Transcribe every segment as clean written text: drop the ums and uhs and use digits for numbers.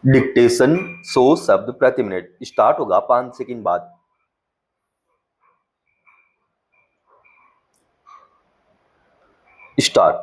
Dictation 100 शब्द प्रति minute start होगा 5 सेकंड बाद। स्टार्ट।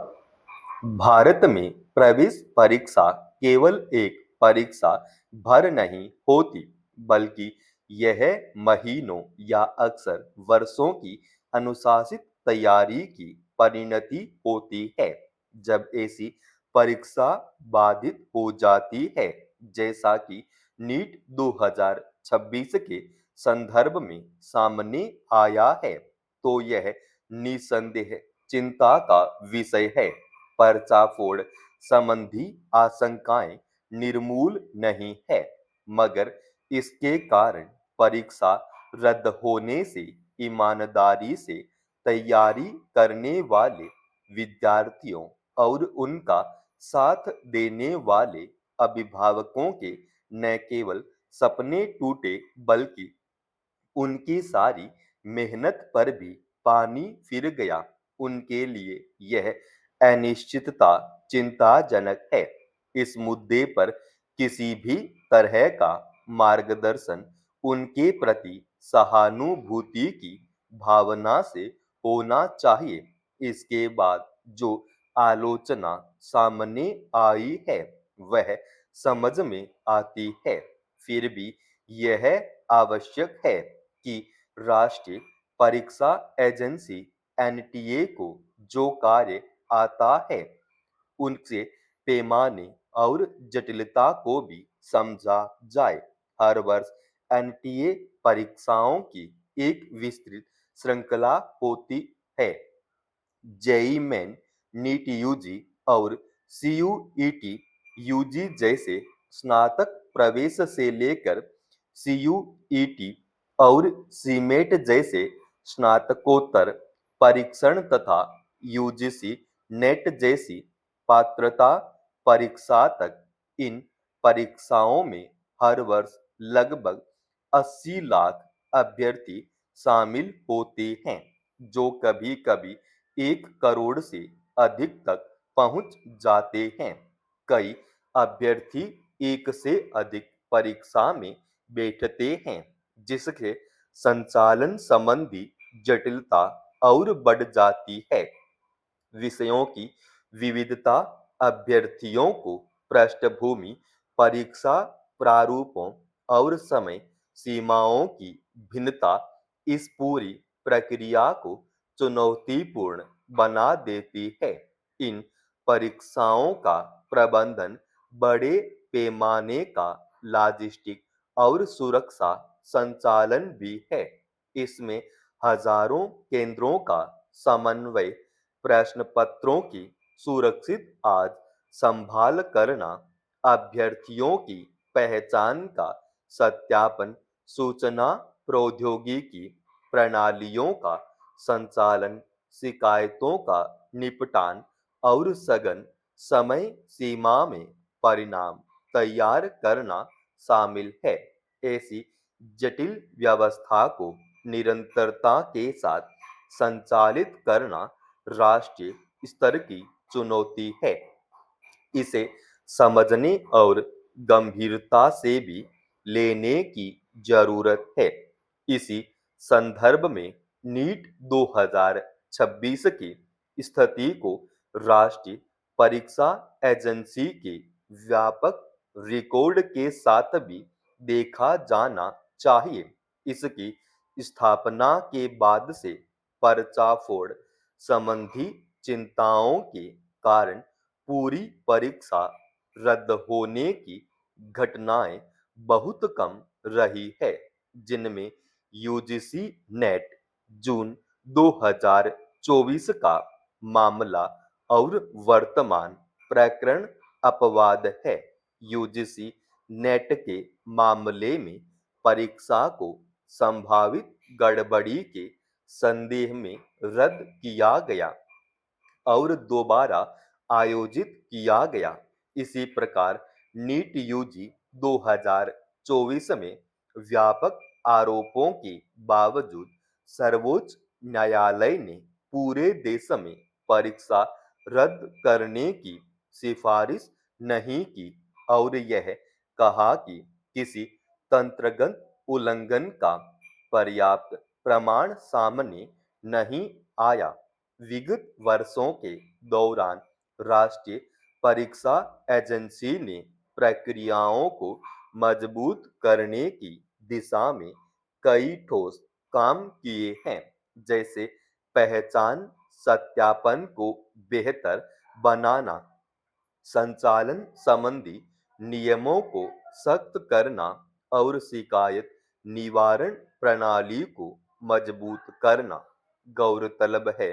भारत में प्रवेश परीक्षा केवल एक परीक्षा भर नहीं होती, बल्कि यह महीनों या अक्सर वर्षों की अनुशासित तैयारी की परिणति होती है। जब ऐसी परीक्षा बाधित हो जाती है, जैसा कि नीट 2026 के संदर्भ में सामने आया है, तो यह निसंदेह चिंता का विषय है। पर्चा फोड़ संबंधी आशंकाएं निर्मूल नहीं है, मगर इसके कारण परीक्षा रद्द होने से ईमानदारी से तैयारी करने वाले विद्यार्थियों और उनका साथ देने वाले अभिभावकों के न केवल सपने टूटे, बल्कि उनकी सारी मेहनत पर भी पानी फिर गया। उनके लिए यह अनिश्चितता चिंताजनक है। इस मुद्दे पर किसी भी तरह का मार्गदर्शन उनके प्रति सहानुभूति की भावना से होना चाहिए। इसके बाद जो आलोचना सामने आई है, वह समझ में आती है। फिर भी यह आवश्यक है कि राष्ट्रीय परीक्षा एजेंसी एनटीए को जो कार्य आता है, उनसे पैमाने और जटिलता को भी समझा जाए। हर वर्ष एनटीए परीक्षाओं की एक विस्तृत श्रृंखला होती है। जेई मेन, नीट यूजी और सीयूईटी यूजी जैसे स्नातक प्रवेश से लेकर सीयूईटी और सीमेट जैसे स्नातकोत्तर परीक्षण तथा यूजीसी नेट जैसी पात्रता परीक्षा तक, इन परीक्षाओं में हर वर्ष लगभग 80 लाख अभ्यर्थी शामिल होते हैं, जो कभी कभी 1 करोड़ से अधिक तक पहुंच जाते हैं। कई अभ्यर्थी एक से अधिक परीक्षा में बैठते हैं, जिसके संचालन संबंधी जटिलता और बढ़ जाती है। विषयों की विविधता, अभ्यर्थियों को पृष्ठभूमि, परीक्षा प्रारूपों और समय सीमाओं की भिन्नता इस पूरी प्रक्रिया को चुनौतीपूर्ण बना देती है। इन परीक्षाओं का प्रबंधन बड़े पैमाने का लॉजिस्टिक और सुरक्षा संचालन भी है। इसमें हजारों केंद्रों का समन्वय, प्रश्न पत्रों की सुरक्षित आज संभाल करना, अभ्यर्थियों की पहचान का सत्यापन, सूचना प्रौद्योगिकी प्रणालियों का संचालन, शिकायतों का निपटान और सघन समय सीमा में परिणाम तैयार करना शामिल है। ऐसी जटिल व्यवस्था को निरंतरता के साथ संचालित करना राष्ट्रीय स्तर की चुनौती है। इसे समझने और गंभीरता से भी लेने की जरूरत है। इसी संदर्भ में नीट 2026 की स्थिति को राष्ट्रीय परीक्षा एजेंसी के व्यापक रिकॉर्ड के साथ भी देखा जाना चाहिए। इसकी स्थापना के बाद से पर्चा फोड़ संबंधी चिंताओं के कारण पूरी परीक्षा रद्द होने की घटनाएं बहुत कम रही है, जिनमें यूजीसी नेट जून 2024 का मामला और वर्तमान प्रकरण अपवाद है। यूजीसी नेट के मामले में परीक्षा को संभावित गड़बड़ी के संदेह में रद्द किया गया और दोबारा आयोजित किया गया। इसी प्रकार नीट यूजी 2024 में व्यापक आरोपों के बावजूद सर्वोच्च न्यायालय ने पूरे देश में परीक्षा रद्द करने की सिफारिश नहीं की और यह कहा कि किसी तंत्रगत उल्लंघन का पर्याप्त प्रमाण सामने नहीं आया। विगत वर्षों के दौरान राष्ट्रीय परीक्षा एजेंसी ने प्रक्रियाओं को मजबूत करने की दिशा में कई ठोस काम किए हैं, जैसे पहचान सत्यापन को बेहतर बनाना, संचालन संबंधी नियमों को सख्त करना और शिकायत निवारण प्रणाली को मजबूत करना। गौरतलब है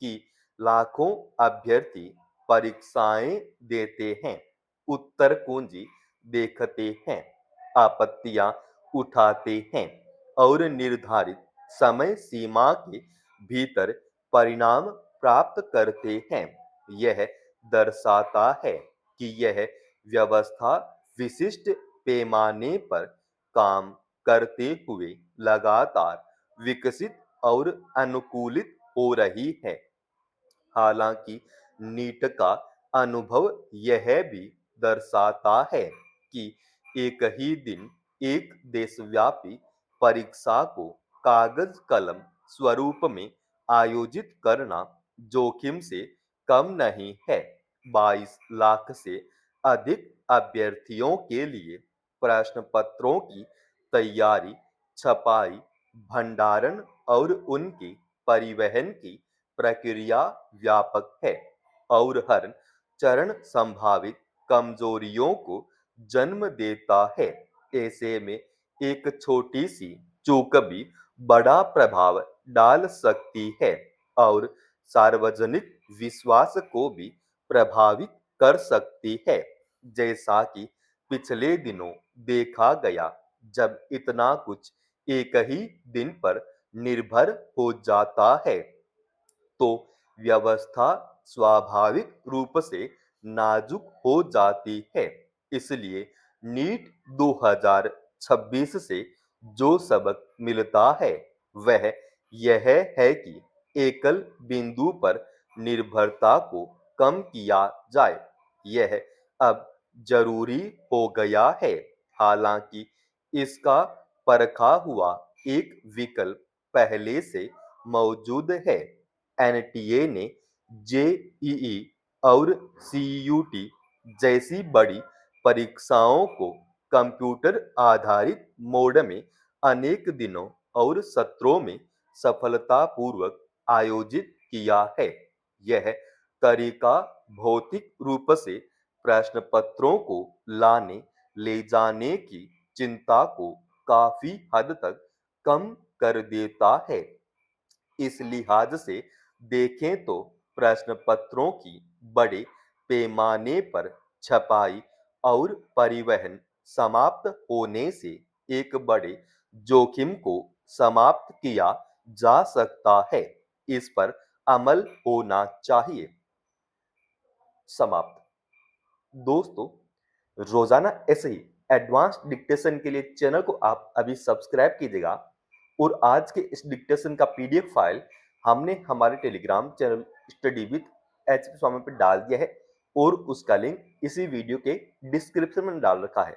कि लाखों अभ्यर्थी परीक्षाएं देते हैं, उत्तर कुंजी देखते हैं, आपत्तियां उठाते हैं और निर्धारित समय सीमा के भीतर परिणाम प्राप्त करते हैं। यह दर्शाता है कि यह व्यवस्था विशिष्ट पैमाने पर काम करते हुए लगातार विकसित और अनुकूलित हो रही है। हालांकि नीट का अनुभव यह भी दर्शाता है कि एक ही दिन एक देशव्यापी परीक्षा को कागज कलम स्वरूप में आयोजित करना जोखिम से कम नहीं है। 22 लाख से अधिक अभ्यर्थियों के लिए प्रश्न पत्रों की तैयारी, छपाई, भंडारण और उनकी परिवहन की प्रक्रिया व्यापक है और हर चरण संभावित कमजोरियों को जन्म देता है। ऐसे में एक छोटी सी चूक भी बड़ा प्रभाव डाल सकती है और सार्वजनिक विश्वास को भी प्रभावित कर सकती है, जैसा कि पिछले दिनों देखा गया जब इतना कुछ एक ही दिन पर निर्भर हो जाता है तो व्यवस्था स्वाभाविक रूप से नाजुक हो जाती है। इसलिए नीट 2026 से जो सबक मिलता है वह यह है कि एकल बिंदु पर निर्भरता को कम किया जाए। यह अब जरूरी हो गया है। हालांकि इसका परखा हुआ एक विकल्प पहले से मौजूद है। एनटीए ने जेईई और सीयूटी जैसी बड़ी परीक्षाओं को कंप्यूटर आधारित मोड में अनेक दिनों और सत्रों में सफलतापूर्वक आयोजित किया है। यह तरीका भौतिक रूप से प्रश्न पत्रों को लाने ले जाने की चिंता को काफी हद तक कम कर देता है। इस लिहाज से देखें तो प्रश्न पत्रों की बड़े पैमाने पर छपाई और परिवहन समाप्त होने से एक बड़े जोखिम को समाप्त किया जा सकता है। इस पर अमल होना चाहिए। समाप्त। दोस्तों, रोजाना ऐसे ही एडवांस डिक्टेशन के लिए चैनल को आप अभी सब्सक्राइब कीजिएगा और आज के इस डिक्टेशन का पीडीएफ फाइल हमने हमारे Telegram channel study with HP Swami पर डाल दिया है और उसका लिंक इसी वीडियो के डिस्क्रिप्शन में डाल रखा है।